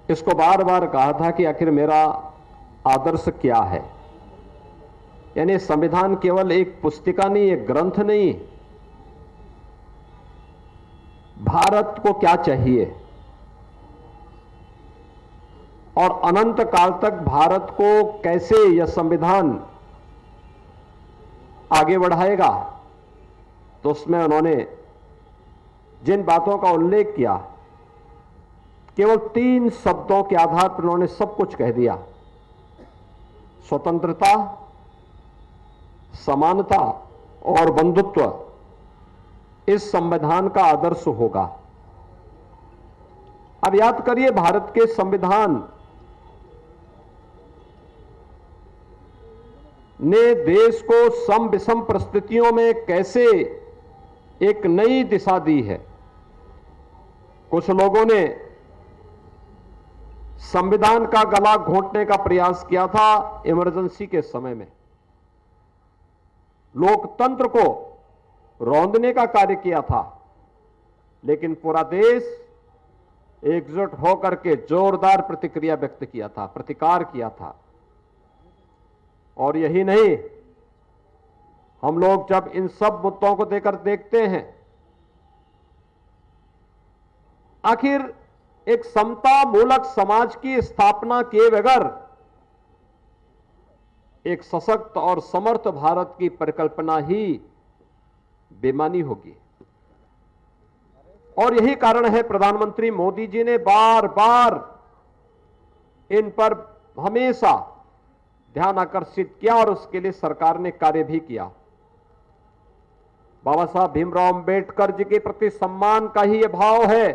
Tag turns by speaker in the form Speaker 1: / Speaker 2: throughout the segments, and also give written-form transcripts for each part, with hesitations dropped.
Speaker 1: इसको बार बार कहा था कि आखिर मेरा आदर्श क्या है। यानी संविधान केवल एक पुस्तिका नहीं, एक ग्रंथ नहीं, भारत को क्या चाहिए और अनंत काल तक भारत को कैसे यह संविधान आगे बढ़ाएगा। तो उसमें उन्होंने जिन बातों का उल्लेख किया, केवल 3 शब्दों के आधार पर उन्होंने सब कुछ कह दिया। स्वतंत्रता, समानता और बंधुत्व इस संविधान का आदर्श होगा। अब याद करिए, भारत के संविधान ने देश को सम विषम परिस्थितियों में कैसे एक नई दिशा दी है। कुछ लोगों ने संविधान का गला घोंटने का प्रयास किया था इमरजेंसी के समय में, लोकतंत्र को रौंदने का कार्य किया था, लेकिन पूरा देश एकजुट होकर के जोरदार प्रतिक्रिया व्यक्त किया था, प्रतिकार किया था। और यही नहीं, हम लोग जब इन सब मुद्दों को देकर देखते हैं, आखिर एक समता मूलक समाज की स्थापना किए बगैर एक सशक्त और समर्थ भारत की परिकल्पना ही बेमानी होगी। और यही कारण है प्रधानमंत्री मोदी जी ने बार बार इन पर हमेशा ध्यान आकर्षित किया और उसके लिए सरकार ने कार्य भी किया। बाबा साहब भीमराव अंबेडकर जी के प्रति सम्मान का ही यह भाव है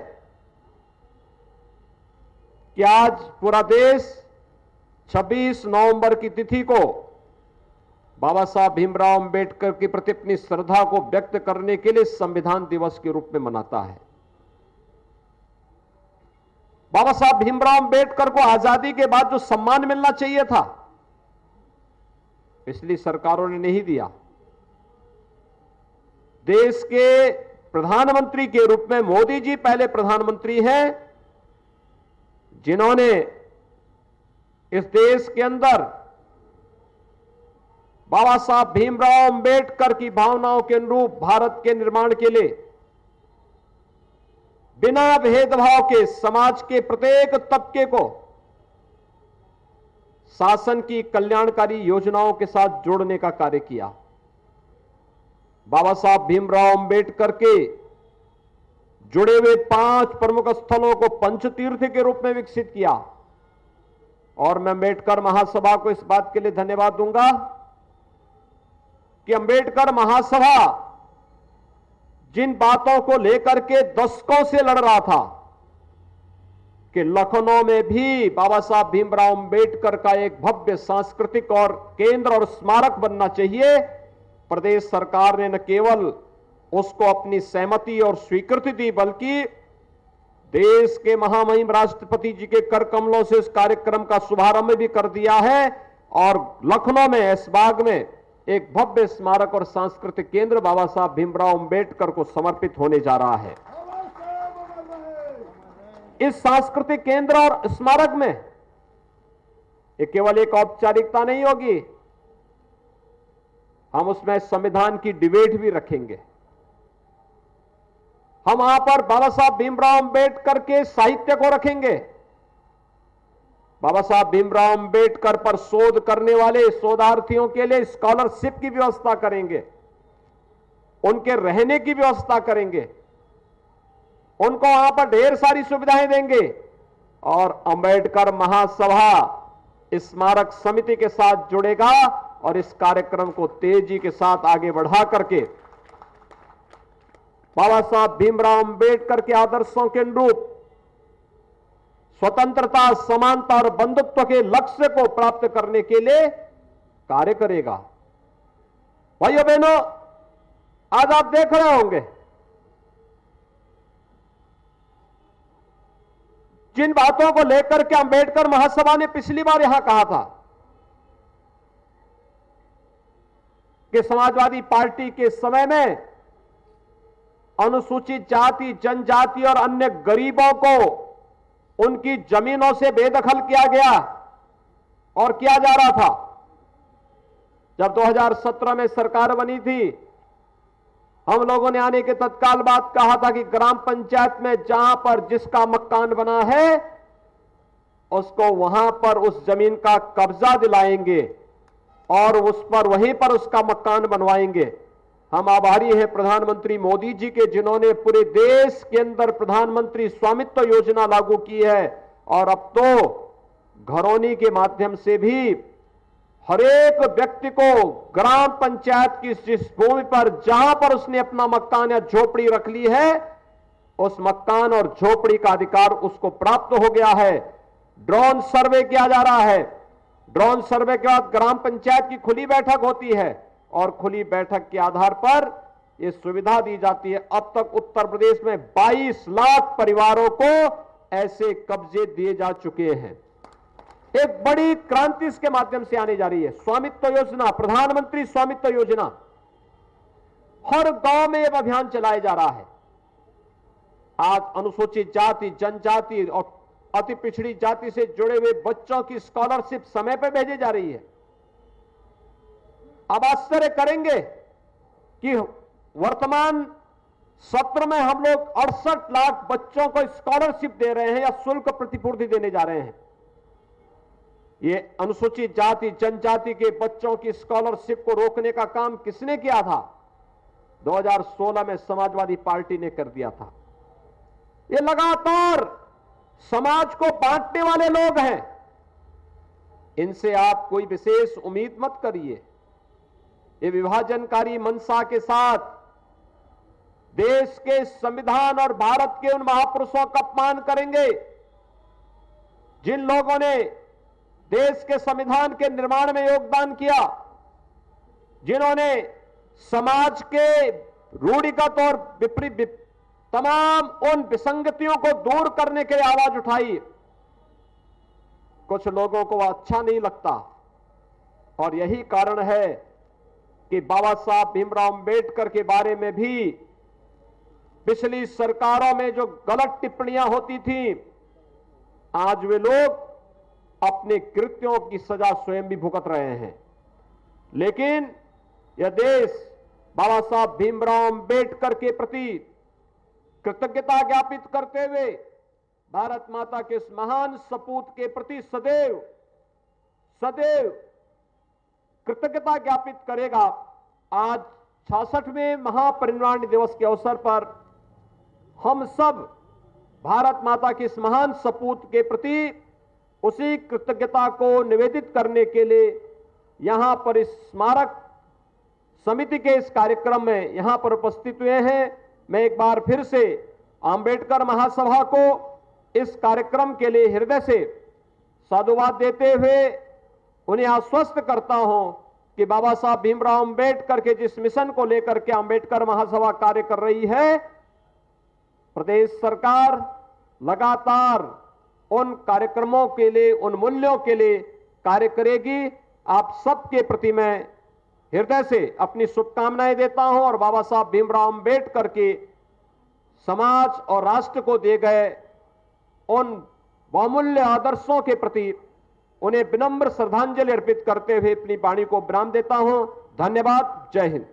Speaker 1: कि आज पूरा देश 26 नवंबर की तिथि को बाबा साहब भीमराव अंबेडकर के प्रति अपनी श्रद्धा को व्यक्त करने के लिए संविधान दिवस के रूप में मनाता है। बाबा साहब भीमराव अंबेडकर को आजादी के बाद जो सम्मान मिलना चाहिए था, पिछली सरकारों ने नहीं दिया। देश के प्रधानमंत्री के रूप में मोदी जी पहले प्रधानमंत्री हैं जिन्होंने इस देश के अंदर बाबा साहब भीमराव अंबेडकर की भावनाओं के अनुरूप भारत के निर्माण के लिए बिना भेदभाव के समाज के प्रत्येक तबके को शासन की कल्याणकारी योजनाओं के साथ जोड़ने का कार्य किया। बाबा साहब भीमराव अंबेडकर के जुड़े हुए 5 प्रमुख स्थलों को पंचतीर्थ के रूप में विकसित किया। और मैं अंबेडकर महासभा को इस बात के लिए धन्यवाद दूंगा कि अंबेडकर महासभा जिन बातों को लेकर के दशकों से लड़ रहा था कि लखनऊ में भी बाबा साहब भीमराव अंबेडकर का एक भव्य सांस्कृतिक और केंद्र और स्मारक बनना चाहिए, प्रदेश सरकार ने न केवल उसको अपनी सहमति और स्वीकृति दी, बल्कि देश के महामहिम राष्ट्रपति जी के कर कमलों से इस कार्यक्रम का शुभारंभ भी कर दिया है। और लखनऊ में ऐशबाग में एक भव्य स्मारक और सांस्कृतिक केंद्र बाबा साहब भीमराव अंबेडकर को समर्पित होने जा रहा है। इस सांस्कृतिक केंद्र और स्मारक में ये केवल एक औपचारिकता नहीं होगी, हम उसमें संविधान की डिबेट भी रखेंगे। हम वहां पर बाबा साहब भीमराव अंबेडकर के साहित्य को रखेंगे, बाबा साहब भीमराव अंबेडकर पर शोध करने वाले शोधार्थियों के लिए स्कॉलरशिप की व्यवस्था करेंगे, उनके रहने की व्यवस्था करेंगे, उनको वहां पर ढेर सारी सुविधाएं देंगे। और अंबेडकर महासभा स्मारक समिति के साथ जुड़ेगा और इस कार्यक्रम को तेजी के साथ आगे बढ़ा करके बाबा साहब भीमराव अंबेडकर के आदर्शों के अनुरूप स्वतंत्रता, समानता और बंधुत्व के लक्ष्य को प्राप्त करने के लिए कार्य करेगा। भाइयों बहनों, आज आप देख रहे होंगे जिन बातों को लेकर के अंबेडकर महासभा ने पिछली बार यहां कहा था कि समाजवादी पार्टी के समय में अनुसूचित जाति, जनजाति और अन्य गरीबों को उनकी जमीनों से बेदखल किया गया और किया जा रहा था। जब 2017 में सरकार बनी थी, हम लोगों ने आने के तत्काल बाद कहा था कि ग्राम पंचायत में जहां पर जिसका मकान बना है उसको वहां पर उस जमीन का कब्जा दिलाएंगे और उस पर वहीं पर उसका मकान बनवाएंगे। हम आभारी हैं प्रधानमंत्री मोदी जी के, जिन्होंने पूरे देश के अंदर प्रधानमंत्री स्वामित्व योजना लागू की है और अब तो घरौनी के माध्यम से भी हर एक व्यक्ति को ग्राम पंचायत की जिस भूमि पर जहां पर उसने अपना मकान या झोपड़ी रख ली है उस मकान और झोपड़ी का अधिकार उसको प्राप्त हो गया है। ड्रोन सर्वे किया जा रहा है। ड्रोन सर्वे के बाद ग्राम पंचायत की खुली बैठक होती है और खुली बैठक के आधार पर यह सुविधा दी जाती है। अब तक उत्तर प्रदेश में 22 लाख परिवारों को ऐसे कब्जे दिए जा चुके हैं। एक बड़ी क्रांति इसके माध्यम से आने जा रही है। स्वामित्व योजना, प्रधानमंत्री स्वामित्व योजना, हर गांव में यह अभियान चलाया जा रहा है। आज अनुसूचित जाति, जनजाति और अति पिछड़ी जाति से जुड़े हुए बच्चों की स्कॉलरशिप समय पर भेजी जा रही है। अब आश्चर्य करेंगे कि वर्तमान सत्र में हम लोग 68 लाख बच्चों को स्कॉलरशिप दे रहे हैं या शुल्क प्रतिपूर्ति देने जा रहे हैं। ये अनुसूचित जाति, जनजाति के बच्चों की स्कॉलरशिप को रोकने का काम किसने किया था? 2016 में समाजवादी पार्टी ने कर दिया था। ये लगातार समाज को बांटने वाले लोग हैं। इनसे आप कोई विशेष उम्मीद मत करिए। ये विभाजनकारी मंशा के साथ देश के संविधान और भारत के उन महापुरुषों का अपमान करेंगे जिन लोगों ने देश के संविधान के निर्माण में योगदान किया, जिन्होंने समाज के रूढ़िगत और विपरीत तमाम उन विसंगतियों को दूर करने के लिए आवाज उठाई। कुछ लोगों को अच्छा नहीं लगता और यही कारण है कि बाबा साहब भीमराव अंबेडकर के बारे में भी पिछली सरकारों में जो गलत टिप्पणियां होती थी, आज वे लोग अपने कृत्यों की सजा स्वयं भी भुगत रहे हैं। लेकिन यह देश बाबा साहब भीमराव अंबेडकर के प्रति कृतज्ञता ज्ञापित करते हुए भारत माता के इस महान सपूत के प्रति सदैव सदैव कृतज्ञता ज्ञापित करेगा। आज 66वें महापरिनिर्वाण दिवस के अवसर पर हम सब भारत माता के इस महान सपूत के प्रति उसी कृतज्ञता को निवेदित करने के लिए यहां पर इस स्मारक समिति के इस कार्यक्रम में यहां पर उपस्थित हुए हैं। मैं एक बार फिर से अंबेडकर महासभा को इस कार्यक्रम के लिए हृदय से साधुवाद देते हुए उन्हें आश्वस्त करता हूं कि बाबा साहब भीमराव अंबेडकर के जिस मिशन को लेकर के अंबेडकर महासभा कार्य कर रही है, प्रदेश सरकार लगातार उन कार्यक्रमों के लिए, उन मूल्यों के लिए कार्य करेगी। आप सबके प्रति मैं हृदय से अपनी शुभकामनाएं देता हूं और बाबा साहब भीमराव अंबेडकर के समाज और राष्ट्र को दिए गए उन बहुमूल्य आदर्शों के प्रति उन्हें विनम्र श्रद्धांजलि अर्पित करते हुए अपनी वाणी को विराम देता हूं। धन्यवाद। जय हिंद।